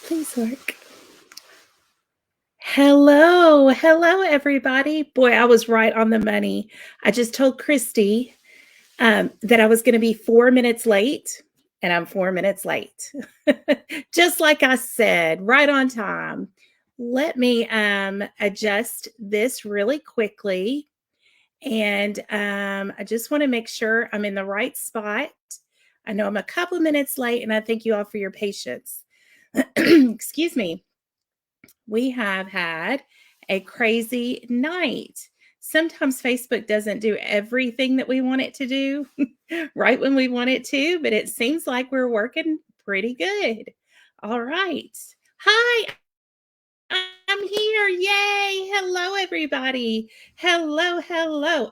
Please work. Hello, everybody. Boy, I was right on the money. I just told Christy that I was going to be 4 minutes late, and I'm 4 minutes late. Just like I said, right on time. Let me adjust this really quickly. And I just want to make sure I'm in the right spot. I know I'm a couple minutes late, and I thank you all for your patience. Excuse me. We have had a crazy night. Sometimes Facebook doesn't do everything that we want it to do right when we want it to, but it seems like we're working pretty good. All right. Hi, I'm here. Yay. Hello, everybody. Hello.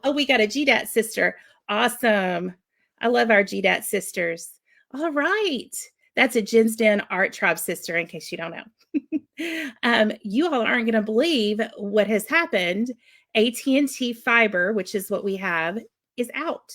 Oh, we got a GDAT sister. Awesome. I love our GDAT sisters. All right. That's a Jen's Den Art Tribe sister, in case you don't know. You all aren't going to believe what has happened. AT&T Fiber, which is what we have, is out.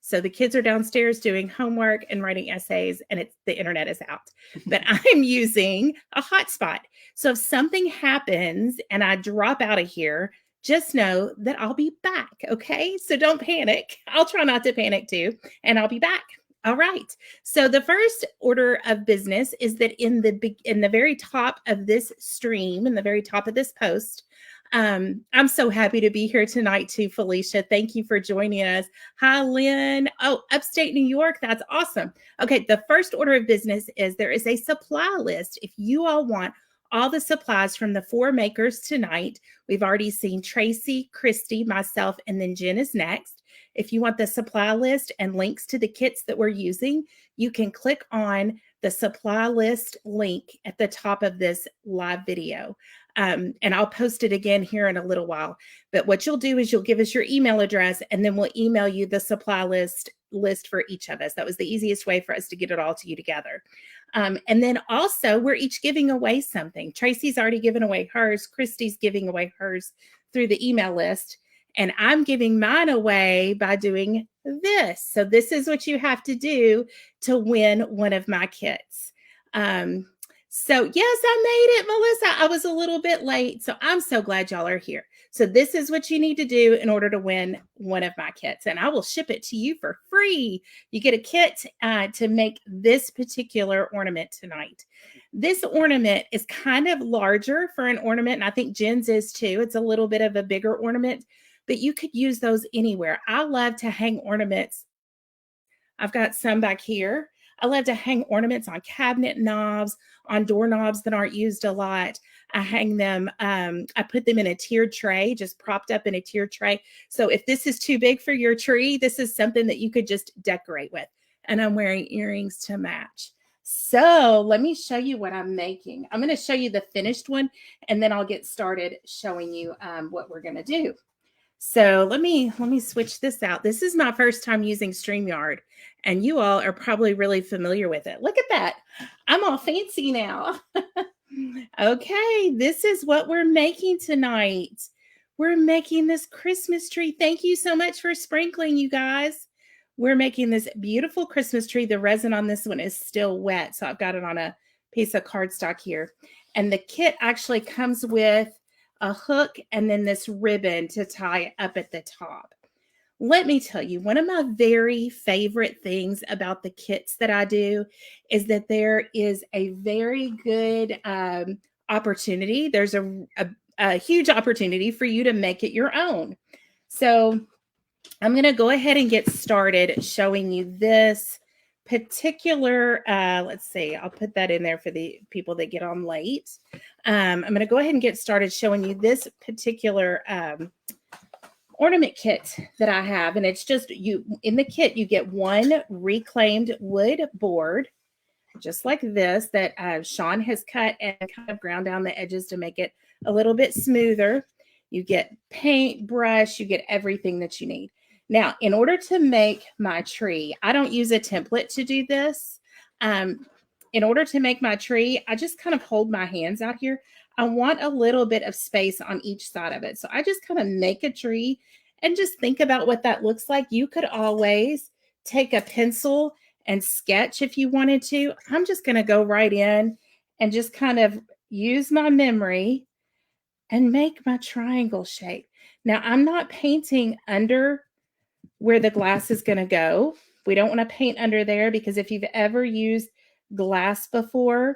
So the kids are downstairs doing homework and writing essays, and the internet is out. But I'm using a hotspot. So if something happens and I drop out of here, just know that I'll be back. Okay. So don't panic. I'll try not to panic too, and I'll be back. All right. So the first order of business is that in the very top of this stream, in the very top of this post, I'm so happy to be here tonight too, Felicia. Thank you for joining us. Hi, Lynn. Oh, upstate New York. That's awesome. Okay. The first order of business is there is a supply list. If you all want all the supplies from the 4 makers tonight, we've already seen Tracy, Christy, myself, and then Jen is next. If you want the supply list and links to the kits that we're using, you can click on the supply list link at the top of this live video. And I'll post it again here in a little while. But what you'll do is you'll give us your email address, and then we'll email you the supply list for each of us. That was the easiest way for us to get it all to you together. And then also, we're each giving away something. Tracy's already given away hers. Christy's giving away hers through the email list. And I'm giving mine away by doing this. So this is what you have to do to win one of my kits. So yes, I made it, Melissa. I was a little bit late. So I'm so glad y'all are here. So this is what you need to do in order to win one of my kits. And I will ship it to you for free. You get a kit to make this particular ornament tonight. This ornament is kind of larger for an ornament. And I think Jen's is too. It's a little bit of a bigger ornament, but you could use those anywhere. I love to hang ornaments. I've got some back here. I love to hang ornaments on cabinet knobs, on doorknobs that aren't used a lot. I hang them, I put them in a tiered tray, just propped up in a tiered tray. So if this is too big for your tree, this is something that you could just decorate with. And I'm wearing earrings to match. So let me show you what I'm making. I'm going to show you the finished one, and then I'll get started showing you what we're going to do. So let me switch this out. This is my first time using StreamYard, and you all are probably really familiar with it. Look at that. I'm all fancy now. Okay, this is what we're making tonight. We're making this Christmas tree. Thank you so much for sprinkling, you guys. We're making this beautiful Christmas tree. The resin on this one is still wet, so I've got it on a piece of cardstock here. And the kit actually comes with a hook and then this ribbon to tie up at the top. Let me tell you, one of my very favorite things about the kits that I do is that there is a very good opportunity. There's a huge opportunity for you to make it your own. So I'm going to go ahead and get started showing you this particular, let's see, I'll put that in there for the people that get on late. I'm going to go ahead and get started showing you this particular ornament kit that I have. And it's just in the kit, you get one reclaimed wood board, just like this, that Sean has cut and kind of ground down the edges to make it a little bit smoother. You get paint, brush, you get everything that you need. Now, in order to make my tree, I don't use a template to do this. In order to make my tree, I just kind of hold my hands out here. I want a little bit of space on each side of it. So I just kind of make a tree and just think about what that looks like. You could always take a pencil and sketch if you wanted to. I'm just going to go right in and just kind of use my memory and make my triangle shape. Now, I'm not painting under where the glass is going to go. We don't want to paint under there because if you've ever used glass before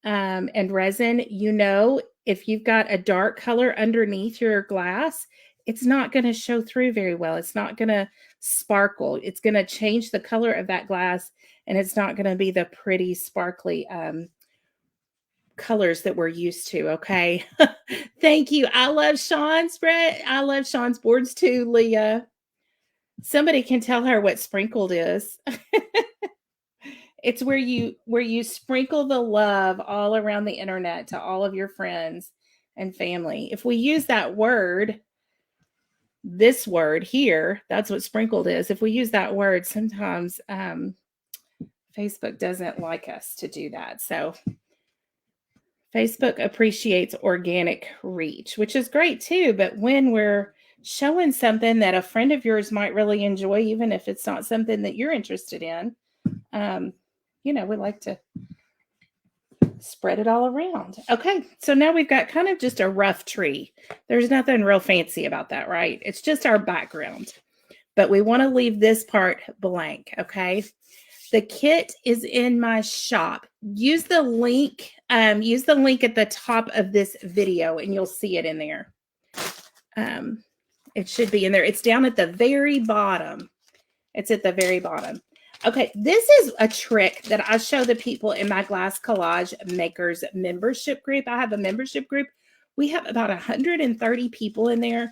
and resin, you know, if you've got a dark color underneath your glass, it's not going to show through very well. It's not going to sparkle. It's going to change the color of that glass, and it's not going to be the pretty sparkly colors that we're used to. Okay. Thank you. I love Sean's spread. I love Sean's boards too, Leah. Somebody can tell her what sprinkled is. It's where you sprinkle the love all around the internet to all of your friends and family. If we use that word, this word here, that's what sprinkled is. If we use that word, sometimes Facebook doesn't like us to do that. So Facebook appreciates organic reach, which is great too. But when we're showing something that a friend of yours might really enjoy, even if it's not something that you're interested in, you know, we like to spread it all around. Okay, so now we've got kind of just a rough tree. There's nothing real fancy about that, right? It's just our background. But we want to leave this part blank, okay? The kit is in my shop. Use the link at the top of this video and you'll see it in there. It should be in there. It's down at the very bottom. It's at the very bottom. Okay, this is a trick that I show the people in my Glass Collage Makers membership group. I have a membership group. We have about 130 people in there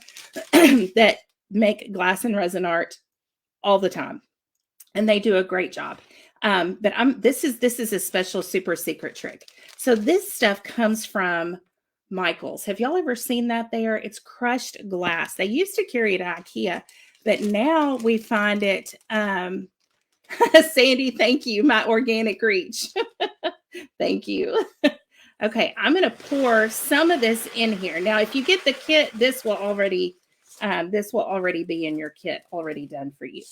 that make glass and resin art all the time. And they do a great job. But this is a special super secret trick. So this stuff comes from Michael's. Have y'all ever seen that there? It's crushed glass. They used to carry it at IKEA, but now we find it. Sandy, thank you. My organic reach. Thank you. Okay, I'm going to pour some of this in here. Now, if you get the kit, this will already be in your kit, already done for you.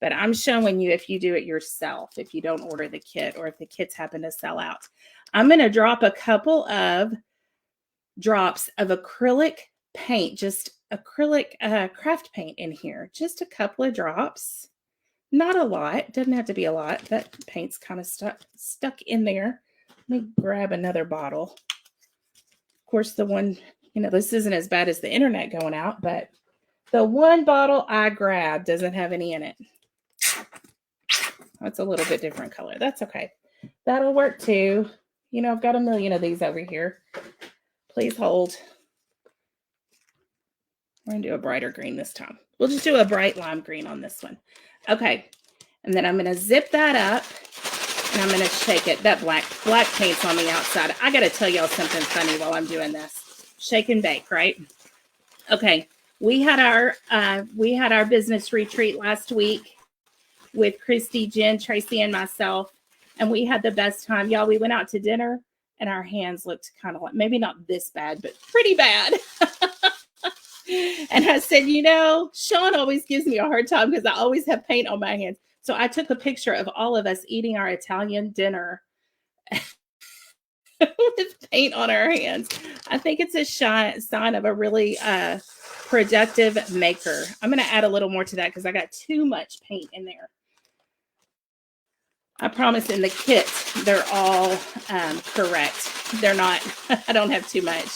But I'm showing you if you do it yourself, if you don't order the kit or if the kits happen to sell out. I'm going to drop a couple of drops of acrylic paint, just acrylic craft paint in here. Just a couple of drops. Not a lot. Doesn't have to be a lot. That paint's kind of stuck in there. Let me grab another bottle. Of course, the one, this isn't as bad as the internet going out, but the one bottle I grabbed doesn't have any in it. That's a little bit different color. That's okay. That'll work too. I've got a million of these over here. Please hold. We're going to do a brighter green this time. We'll just do a bright lime green on this one. Okay. And then I'm going to zip that up and I'm going to shake it. That black paint's on the outside. I got to tell y'all something funny while I'm doing this. Shake and bake, right? Okay. We had our business retreat last week with Christy, Jen, Tracy, and myself. And we had the best time. Y'all, we went out to dinner and our hands looked kind of like, maybe not this bad, but pretty bad. And I said, Sean always gives me a hard time because I always have paint on my hands. So I took a picture of all of us eating our Italian dinner with paint on our hands. I think it's a sign of a really productive maker. I'm going to add a little more to that because I got too much paint in there. I promise in the kit, they're all correct. They're not, I don't have too much.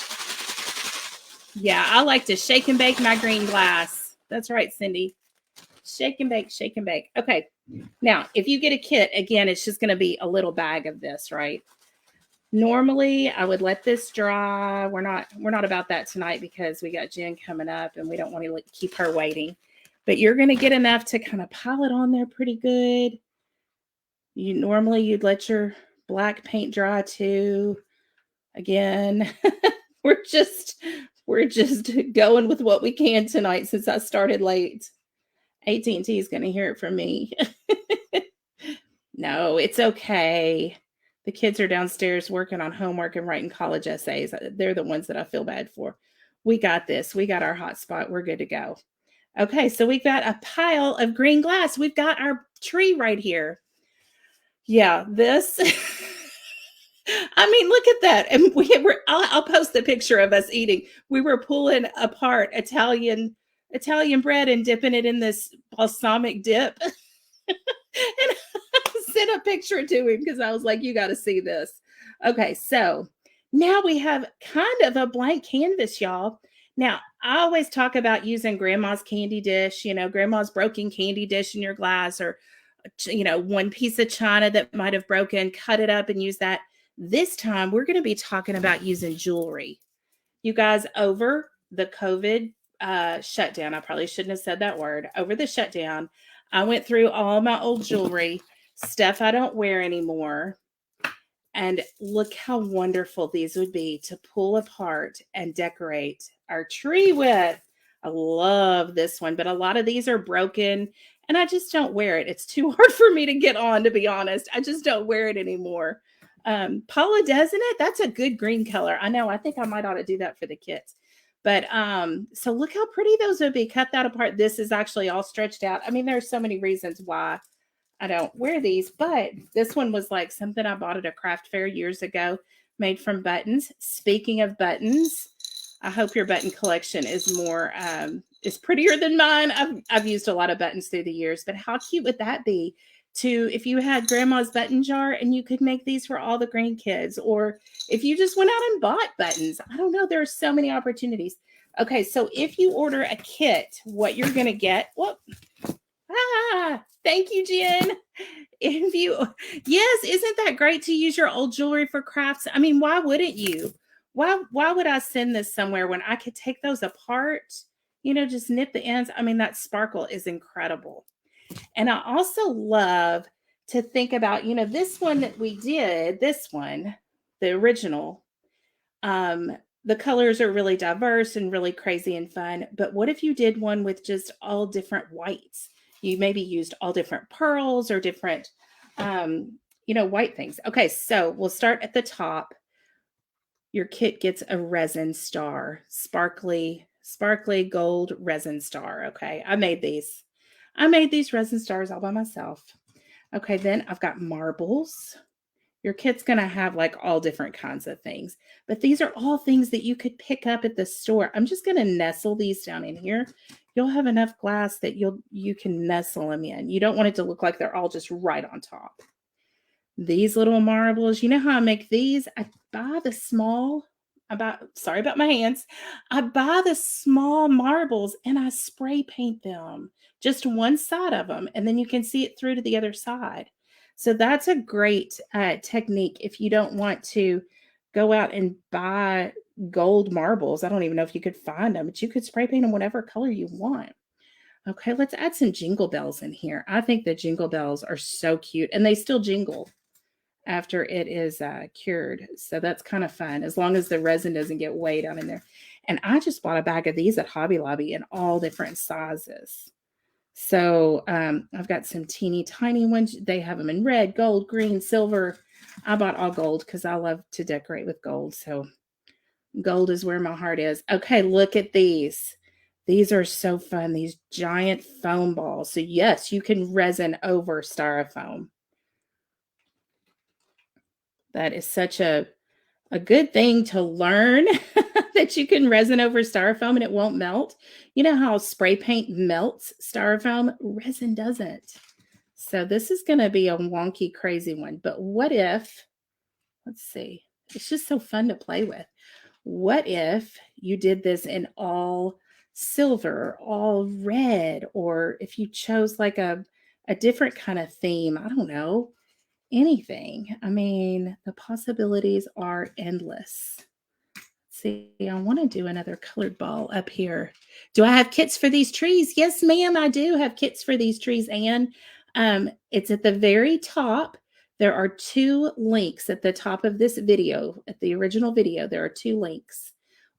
Yeah, I like to shake and bake my green glass. That's right, Cindy. Shake and bake, shake and bake. Okay, now, if you get a kit, again, it's just going to be a little bag of this, right? Normally, I would let this dry. We're not about that tonight because we got Jen coming up and we don't want to keep her waiting. But you're going to get enough to kind of pile it on there pretty good. Normally, you'd let your black paint dry too. Again, we're just going with what we can tonight since I started late. AT&T is going to hear it from me. No, it's okay. The kids are downstairs working on homework and writing college essays. They're the ones that I feel bad for. We got this. We got our hot spot. We're good to go. Okay, so we've got a pile of green glass. We've got our tree right here. Yeah, this I mean, look at that. And I'll post the picture of us eating. We were pulling apart Italian bread and dipping it in this balsamic dip. And I sent a picture to him because I was like, you got to see this. Okay, so now we have kind of a blank canvas, y'all. Now, I always talk about using grandma's candy dish, grandma's broken candy dish in your glass, or, one piece of china that might have broken, cut it up and use that. This time, we're going to be talking about using jewelry. You guys, over the COVID shutdown, I probably shouldn't have said that word. Over the shutdown, I went through all my old jewelry, stuff I don't wear anymore. And look how wonderful these would be to pull apart and decorate our tree with. I love this one, but a lot of these are broken and I just don't wear it. It's too hard for me to get on, to be honest. I just don't wear it anymore. Paula, doesn't it? That's a good green color. I know. I think I might ought to do that for the kids. But so look how pretty those would be. Cut that apart. This is actually all stretched out. I mean, there's so many reasons why I don't wear these, but this one was like something I bought at a craft fair years ago, made from buttons. Speaking of buttons, I hope your button collection is is prettier than mine. I've used a lot of buttons through the years, but how cute would that be if you had grandma's button jar and you could make these for all the grandkids, or if you just went out and bought buttons. I don't know. There are so many opportunities. Okay, so if you order a kit, what you're going to get, thank you, Jen. Yes, isn't that great to use your old jewelry for crafts? I mean, why wouldn't you? Why would I send this somewhere when I could take those apart, just nip the ends? I mean, that sparkle is incredible. And I also love to think about, this one that we did, the original, the colors are really diverse and really crazy and fun. But what if you did one with just all different whites? You maybe used all different pearls or different, white things. Okay, so we'll start at the top. Your kit gets a Resin Star, sparkly gold Resin Star. Okay, I made these Resin Stars all by myself. Okay, then I've got marbles. Your kit's going to have like all different kinds of things, but these are all things that you could pick up at the store. I'm just going to nestle these down in here. You'll have enough glass that you can nestle them in. You don't want it to look like they're all just right on top. These little marbles, you know how I make these? I buy the small, sorry about my hands. I buy the small marbles and I spray paint them, just one side of them, and then you can see it through to the other side. So that's a great technique if you don't want to go out and buy gold marbles. I don't even know if you could find them, but you could spray paint them whatever color you want. Okay, let's add some Jingle Bells in here. I think the Jingle Bells are so cute, and they still jingle after it is cured. So that's kind of fun, as long as the resin doesn't get way down in there. And I just bought a bag of these at Hobby Lobby in all different sizes. So I've got some teeny tiny ones. They have them in red, gold, green, silver. I bought all gold because I love to decorate with gold. So gold is where my heart is. Okay, look at these. These are so fun. These giant foam balls. So yes, you can resin over styrofoam. That is such a good thing to learn, that you can resin over styrofoam and it won't melt. You know how spray paint melts styrofoam? Resin doesn't. So this is going to be a wonky, crazy one. But what if, let's see, it's just so fun to play with. What if you did this in all silver, all red, or if you chose like a different kind of theme? I don't know. Anything. I mean, the possibilities are endless. Let's see, I want to do another colored ball up here. Do I have kits for these trees? Yes, ma'am, I do have kits for these trees. And it's at the very top. There are 2 links at the top of this video. At the original video, there are 2 links.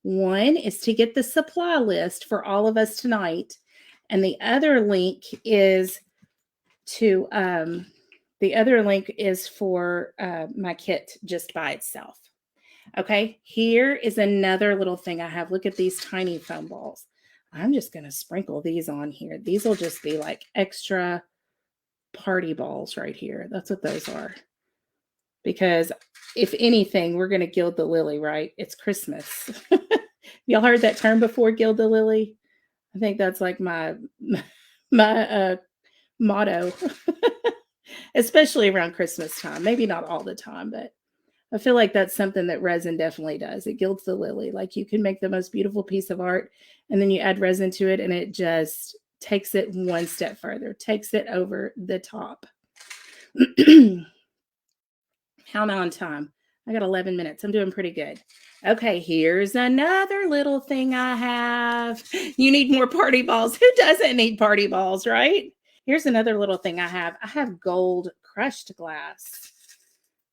One is to get the supply list for all of us tonight. And the other link is to for my kit just by itself. Okay, here is another little thing I have. Look at these tiny foam balls. I'm just going to sprinkle these on here. These will just be like extra party balls right here. That's what those are. because if anything, we're going to gild the lily, right? It's Christmas. Y'all heard that term before, gild the lily? I think that's like my motto, especially around Christmas time. Maybe not all the time, but I feel like that's something that resin definitely does. It gilds the lily. Like you can make the most beautiful piece of art and then you add resin to it and it just takes it one step further, takes it over the top. How am I on time? I got 11 minutes. I'm doing pretty good. Okay, here's another little thing I have. You need more party balls. Who doesn't need party balls, right? Here's another little thing I have. I have gold crushed glass.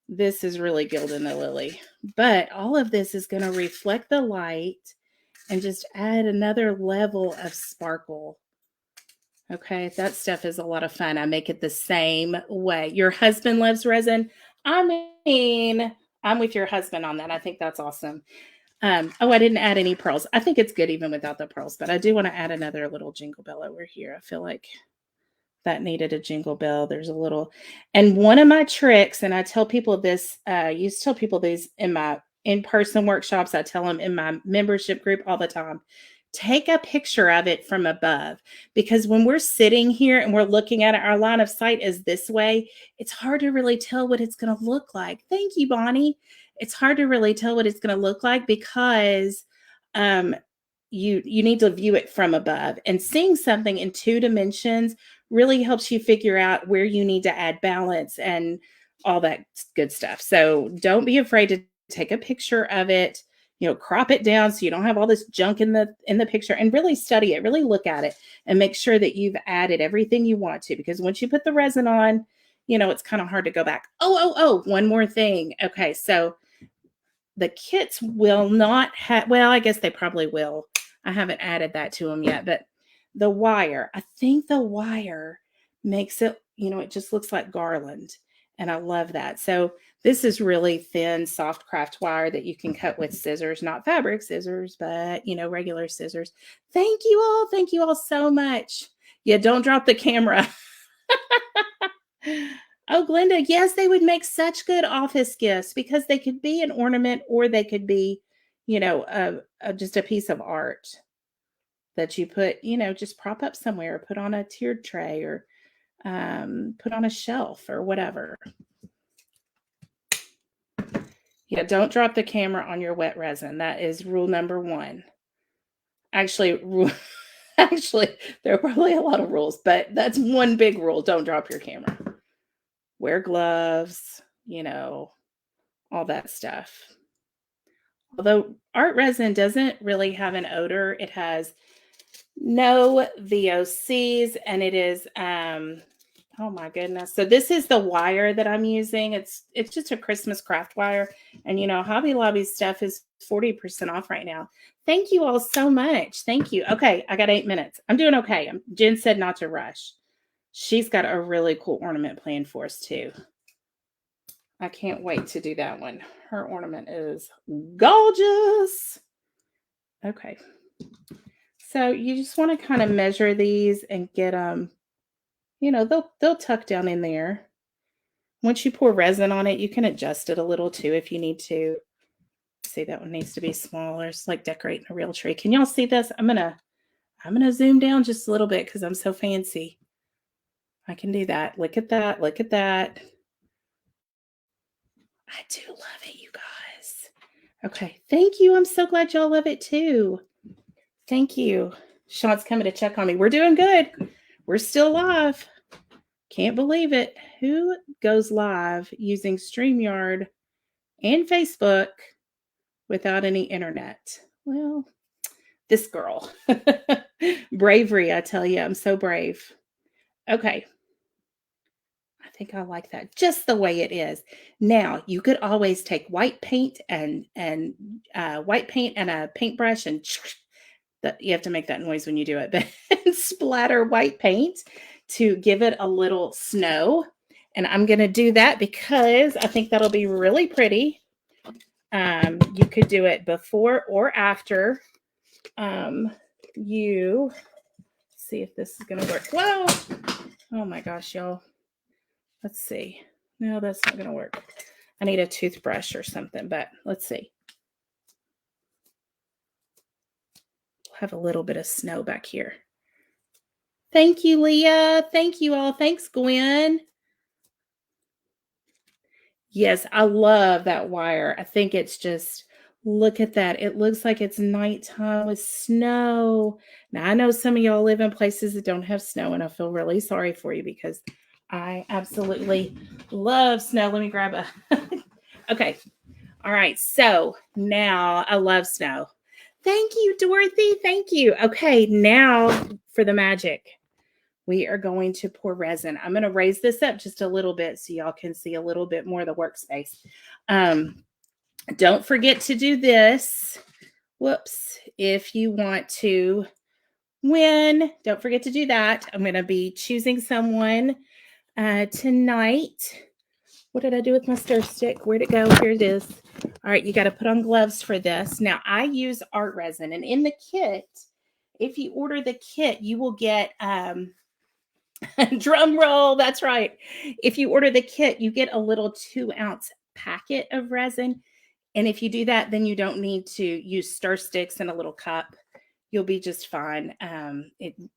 This is really gilding the lily. But all of this is going to reflect the light and just add another level of sparkle. Okay, that stuff is a lot of fun. I make it the same way. Your husband loves resin. I mean, I'm with your husband on that. I think that's awesome. Oh, I didn't add any pearls. I think it's good even without the pearls, but I do want to add another little jingle bell over here. I feel like that needed a jingle bell. There's a little, and one of my tricks, and I tell people this, I used to tell people these in my in-person workshops. I tell them in my membership group all the time. Take a picture of it from above, because when we're sitting here and we're looking at it, our line of sight is this way. It's hard to really tell what it's going to look like. Thank you, Bonnie. It's hard to really tell what it's going to look like because you need to view it from above, and seeing something in 2 dimensions really helps you figure out where you need to add balance and all that good stuff. So don't be afraid to take a picture of it. Crop it down so you don't have all this junk in the picture, and really study it, really look at it and make sure that you've added everything you want to, because once you put the resin on, it's kind of hard to go back. Oh, one more thing. Okay. So the kits will not have, well, I guess they probably will. I haven't added that to them yet, but the wire, I think the wire makes it, it just looks like garland. And I love that. So this is really thin, soft craft wire that you can cut with scissors, not fabric scissors, but, regular scissors. Thank you all. Thank you all so much. Yeah, don't drop the camera. Oh, Glenda, yes, they would make such good office gifts because they could be an ornament or they could be, just a piece of art that you put, just prop up somewhere, put on a tiered tray or put on a shelf or whatever. Yeah, don't drop the camera on your wet resin. That is rule number 1. Actually, there are probably a lot of rules, but that's one big rule. Don't drop your camera. Wear gloves, all that stuff. Although art resin doesn't really have an odor, it has no VOCs, and it is, oh my goodness. So this is the wire that I'm using. It's just a Christmas craft wire. And Hobby Lobby's stuff is 40% off right now. Thank you all so much. Thank you. Okay, I got 8 minutes. I'm doing okay. Jen said not to rush. She's got a really cool ornament planned for us too. I can't wait to do that one. Her ornament is gorgeous. Okay. So you just want to kind of measure these and get them, they'll tuck down in there. Once you pour resin on it, you can adjust it a little too if you need to. See, that one needs to be smaller. It's like decorating a real tree. Can y'all see this? I'm gonna zoom down just a little bit because I'm so fancy. I can do that. Look at that. Look at that. I do love it, you guys. Okay. Thank you. I'm so glad y'all love it too. Thank you. Sean's coming to check on me. We're doing good. We're still live. Can't believe it. Who goes live using StreamYard and Facebook without any internet? Well, this girl. Bravery, I tell you. I'm so brave. Okay. I think I like that just the way it is. Now, you could always take white paint and white paint and a paintbrush and that you have to make that noise when you do it, but splatter white paint to give it a little snow. And I'm going to do that because I think that'll be really pretty. You could do it before or after you see if this is going to work. Whoa. Oh my gosh, y'all. Let's see. No, that's not going to work. I need a toothbrush or something, but let's see. We'll have a little bit of snow back here. Thank you, Leah. Thank you all. Thanks, Gwen. Yes, I love that wire. I think it's just, look at that. It looks like it's nighttime with snow. Now, I know some of y'all live in places that don't have snow, and I feel really sorry for you because I absolutely love snow. Let me grab a. Okay. All right. So now I love snow. Thank you, Dorothy. Thank you. Okay. Now for the magic. We are going to pour resin. I'm going to raise this up just a little bit so y'all can see a little bit more of the workspace. Don't forget to do this. Whoops. If you want to win, don't forget to do that. I'm going to be choosing someone tonight. What did I do with my stir stick? Where'd it go? Here it is. All right, you got to put on gloves for this. Now, I use art resin, and in the kit, if you order the kit, you will get drum roll. That's right. If you order the kit, you get a little 2-ounce packet of resin. And if you do that, then you don't need to use stir sticks in a little cup. You'll be just fine.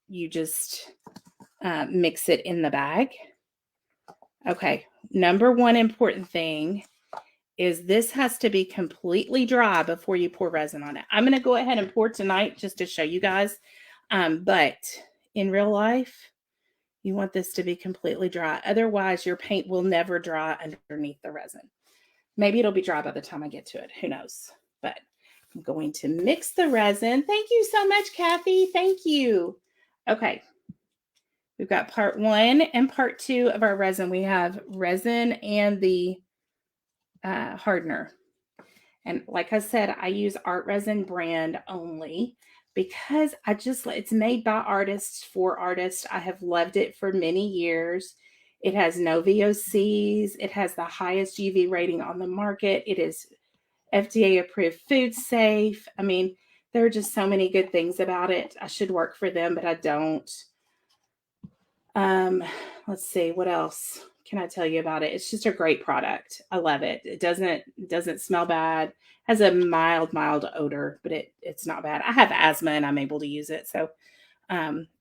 You just mix it in the bag. Okay. Number one important thing is this has to be completely dry before you pour resin on it. I'm going to go ahead and pour tonight just to show you guys. But in real life, you want this to be completely dry. Otherwise, your paint will never dry underneath the resin. Maybe it'll be dry by the time I get to it. Who knows? But I'm going to mix the resin. Thank you so much, Kathy. Thank you. Okay. We've got part 1 and part 2 of our resin. We have resin and the hardener. And like I said, I use Art Resin brand only because it's made by artists for artists. I have loved it for many years. It has no VOCs. It has the highest UV rating on the market. It is FDA approved, food safe. I mean, there are just so many good things about it. I should work for them, but I don't. Let's see, what else can I tell you about it? It's just a great product. I love it. It doesn't smell bad. Has a mild odor, but it's not bad. I have asthma and I'm able to use it. So,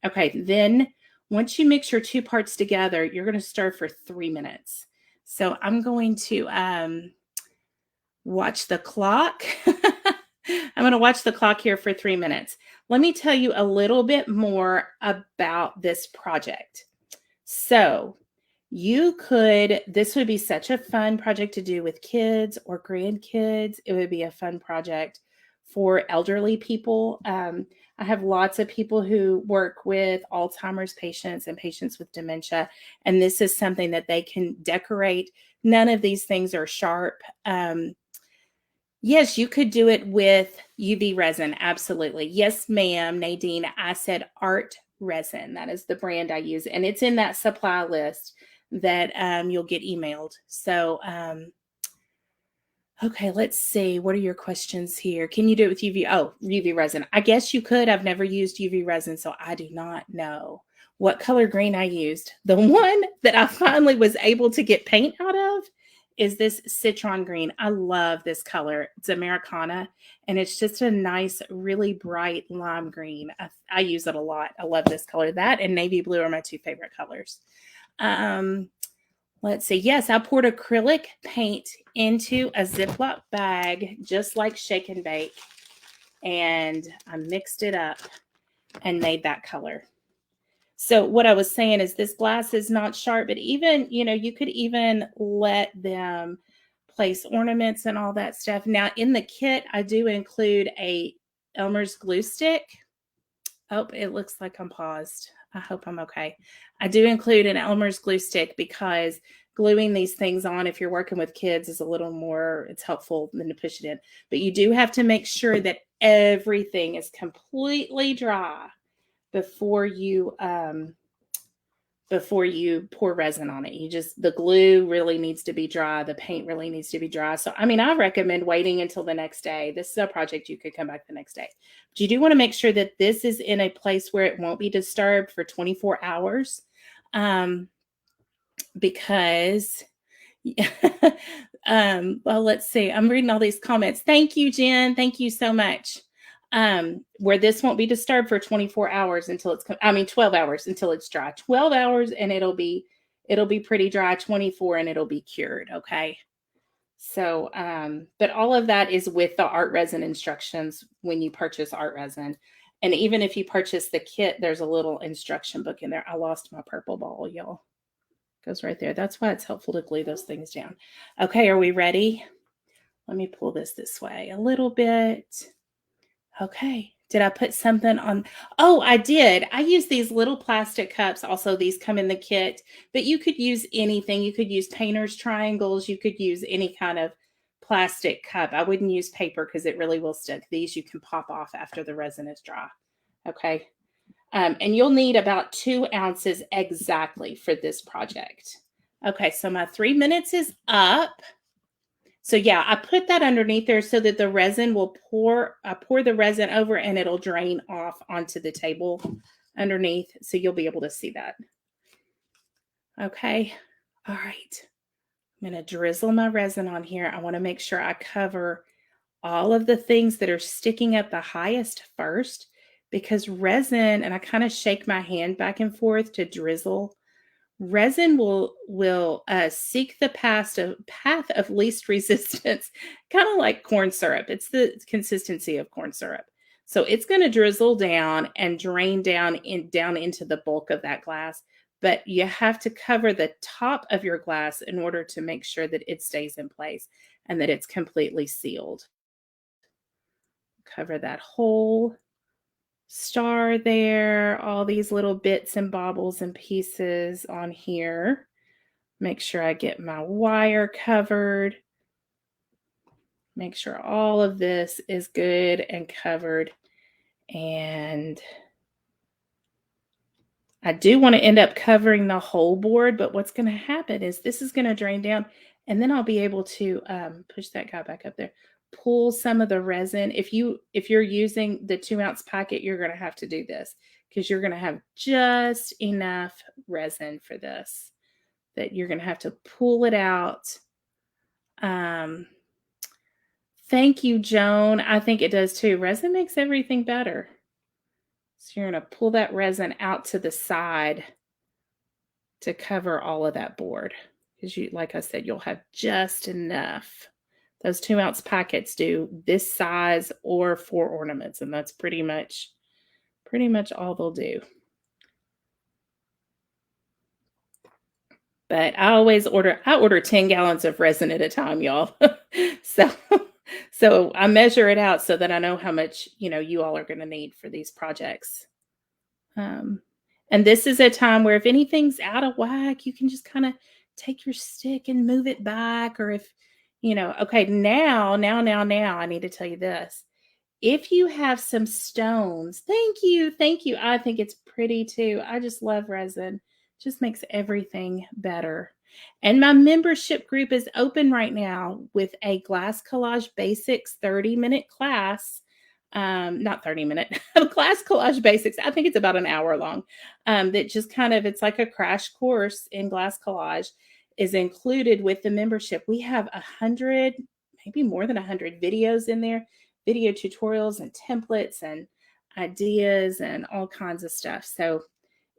okay. Then once you mix your 2 parts together, you're going to stir for 3 minutes. So I'm going to, watch the clock. I'm going to watch the clock here for 3 minutes. Let me tell you a little bit more about this project. So this would be such a fun project to do with kids or grandkids. It would be a fun project for elderly people. I have lots of people who work with Alzheimer's patients and patients with dementia, and this is something that they can decorate. None of these things are sharp. Yes, you could do it with UV resin. Absolutely. Yes, ma'am, Nadine. I said Art Resin. That is the brand I use. And it's in that supply list that you'll get emailed. So, okay, let's see. What are your questions here? Can you do it with UV? Oh, UV resin. I guess you could. I've never used UV resin, so I do not know what color green I used. The one that I finally was able to get paint out of is this citron green. I love this color. It's Americana, and it's just a nice, really bright lime green. I use it a lot. I love this color. That and navy blue are my 2 favorite colors. Let's see. Yes, I poured acrylic paint into a Ziploc bag, just like Shake and Bake, and I mixed it up and made that color. So what I was saying is this glass is not sharp, but even, you could even let them place ornaments and all that stuff. Now in the kit, I do include a Elmer's glue stick. Oh, it looks like I'm paused. I hope I'm okay. I do include an Elmer's glue stick because gluing these things on, if you're working with kids, is a little more, it's helpful than to push it in. But you do have to make sure that everything is completely dry before you pour resin on it. The glue really needs to be dry. The paint really needs to be dry. So, I recommend waiting until the next day. This is a project you could come back the next day. But you do want to make sure that this is in a place where it won't be disturbed for 24 hours. Because Well, let's see. I'm reading all these comments. Thank you, Jen. Thank you so much. Where this won't be disturbed for 24 hours until it's, 12 hours until it's dry. 12 hours and it'll be pretty dry. 24 and it'll be cured. Okay. So, but all of that is with the art resin instructions when you purchase art resin. And even if you purchase the kit, there's a little instruction book in there. I lost my purple ball, y'all. Goes right there. That's why it's helpful to glue those things down. Okay, are we ready? Let me pull this way a little bit. Okay. Did I put something on? Oh, I did. I use these little plastic cups. Also, these come in the kit, but you could use anything. You could use painter's triangles. You could use any kind of plastic cup. I wouldn't use paper because it really will stick. These you can pop off after the resin is dry. Okay. And you'll need about 2 ounces exactly for this project. Okay, so my 3 minutes is up. So yeah, I put that underneath there so that the resin will pour the resin over and it'll drain off onto the table underneath. So you'll be able to see that. Okay. All right. I'm going to drizzle my resin on here. I want to make sure I cover all of the things that are sticking up the highest first, because resin, and I kind of shake my hand back and forth to drizzle. Resin will seek the path of least resistance, kind of like corn syrup. It's the consistency of corn syrup. So it's going to drizzle down and drain down into the bulk of that glass. But you have to cover the top of your glass in order to make sure that it stays in place and that it's completely sealed. Cover that whole star there, all these little bits and bobbles and pieces on here. Make sure I get my wire covered. Make sure all of this is good and covered. And I do want to end up covering the whole board, but what's going to happen is this is going to drain down, and then I'll be able to push that guy back up there, pull some of the resin. If you're using the 2 ounce packet, you're going to have to do this because you're going to have just enough resin for this that you're going to have to pull it out. Thank you, Joan. I think it does too. Resin makes everything better. So you're going to pull that resin out to the side to cover all of that board. Because you, like I said, you'll have just enough. Those 2 ounce packets do this size or 4 ornaments, and that's pretty much all they'll do. But I order 10 gallons of resin at a time, y'all. So I measure it out so that I know how much, you all are going to need for these projects. And this is a time where if anything's out of whack, you can just kind of take your stick and move it back. Or if, okay, now, I need to tell you this. If you have some stones, thank you. I think it's pretty too. I just love resin. Just makes everything better. And my membership group is open right now with a Glass Collage Basics 30-minute class. Not 30-minute, Glass Collage Basics. I think it's about an hour long. That just it's like a crash course in Glass Collage is included with the membership. We have 100, maybe more than 100 videos in there, video tutorials and templates and ideas and all kinds of stuff. So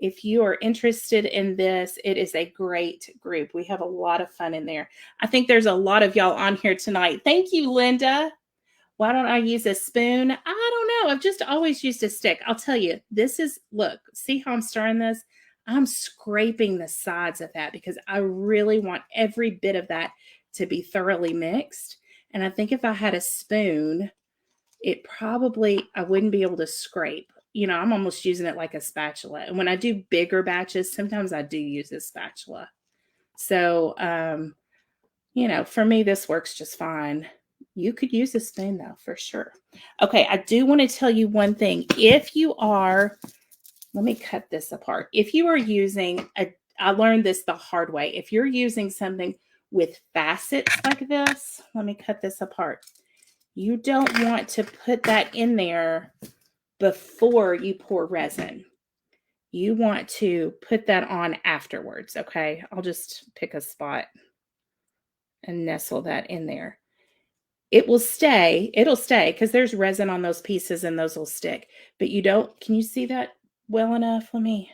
if you are interested in this, it is a great group. We have a lot of fun in there. I think there's a lot of y'all on here tonight. Thank you, Linda. Why don't I use a spoon? I don't know. I've just always used a stick. I'll tell you, look, see how I'm stirring this? I'm scraping the sides of that because I really want every bit of that to be thoroughly mixed. And I think if I had a spoon, I wouldn't be able to scrape. I'm almost using it like a spatula. And when I do bigger batches, sometimes I do use a spatula. So, for me, this works just fine. You could use a spoon though, for sure. Okay, I do want to tell you one thing. Let me cut this apart. If you are using I learned this the hard way. If you're using something with facets like this, let me cut this apart. You don't want to put that in there before you pour resin. You want to put that on afterwards, okay? I'll just pick a spot and nestle that in there. It'll stay because there's resin on those pieces and those will stick. But you don't, can you see that well enough? Let me,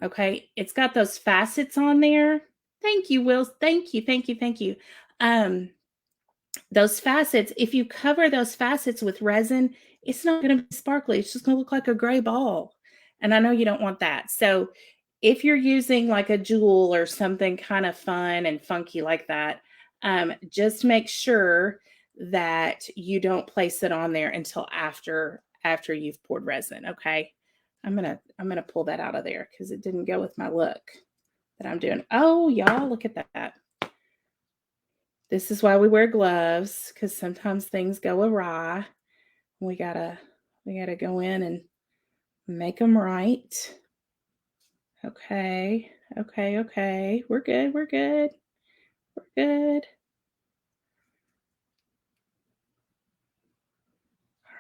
okay. It's got those facets on there. Thank you, Will. Thank you, thank you, thank you. Those facets, if you cover those facets with resin, it's not going to be sparkly. It's just going to look like a gray ball. And I know you don't want that. So if you're using like a jewel or something kind of fun and funky like that, just make sure that you don't place it on there until after you've poured resin. Okay. I'm gonna pull that out of there because it didn't go with my look that I'm doing. Oh, y'all, look at that. This is why we wear gloves, because sometimes things go awry. We gotta go in and make them right. Okay, okay, okay. We're good, we're good, we're good.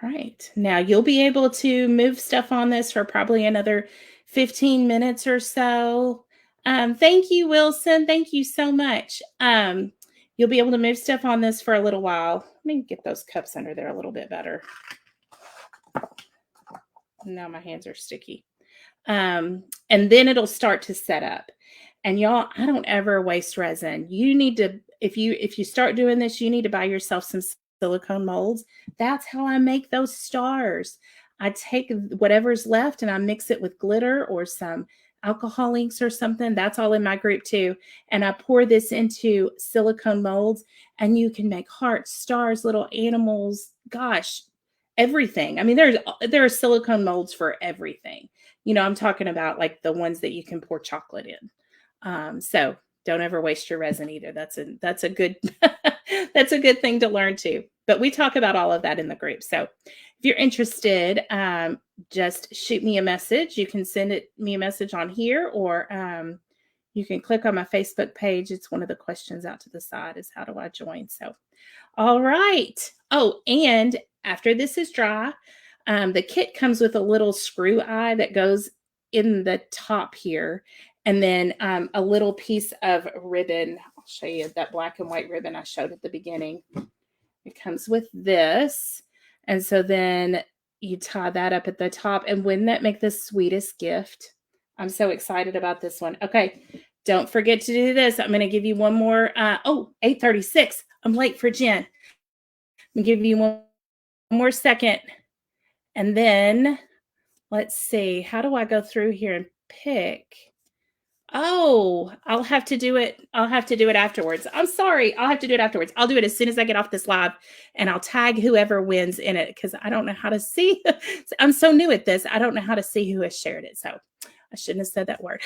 All right, now you'll be able to move stuff on this for probably another 15 minutes or so. Thank you, Wilson. Thank you so much. You'll be able to move stuff on this for a little while. Let me get those cups under there a little bit better. Now my hands are sticky. And then it'll start to set up. And y'all, I don't ever waste resin. You need to, if you start doing this, you need to buy yourself some silicone molds. That's how I make those stars. I take whatever's left and I mix it with glitter or some alcohol inks or something. That's all in my group too. And I pour this into silicone molds and you can make hearts, stars, little animals, gosh, everything. I mean, there are silicone molds for everything. You know, I'm talking about like the ones that you can pour chocolate in. So don't ever waste your resin either. That's a good that's a good thing to learn too. But we talk about all of that in the group. So if you're interested, just shoot me a message. You can send me a message on here, or you can click on my Facebook page. It's one of the questions out to the side is how do I join? So, all right. Oh, and after this is dry, the kit comes with a little screw eye that goes in the top here, and then a little piece of ribbon. I'll show you that black and white ribbon I showed at the beginning. It comes with this. And so then you tie that up at the top. And wouldn't that make the sweetest gift? I'm so excited about this one. Okay, don't forget to do this. I'm going to give you one more. 8:36. I'm late for Jen. I'm going to give you one more second. And then let's see. How do I go through here and pick? Oh, I'll have to do it. I'll have to do it afterwards. I'm sorry. I'll have to do it afterwards. I'll do it as soon as I get off this live, and I'll tag whoever wins in it because I don't know how to see. I'm so new at this. I don't know how to see who has shared it. So I shouldn't have said that word.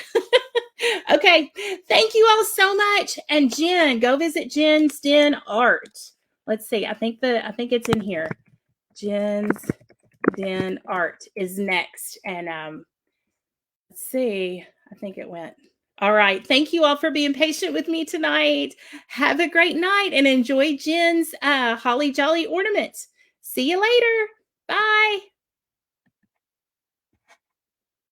Okay. Thank you all so much. And Jen, go visit Jen's Den Art. Let's see. I think it's in here. Jen's Den Art is next. And let's see. I think it went. All right. Thank you all for being patient with me tonight. Have a great night and enjoy Jen's Holly Jolly Ornament. See you later. Bye.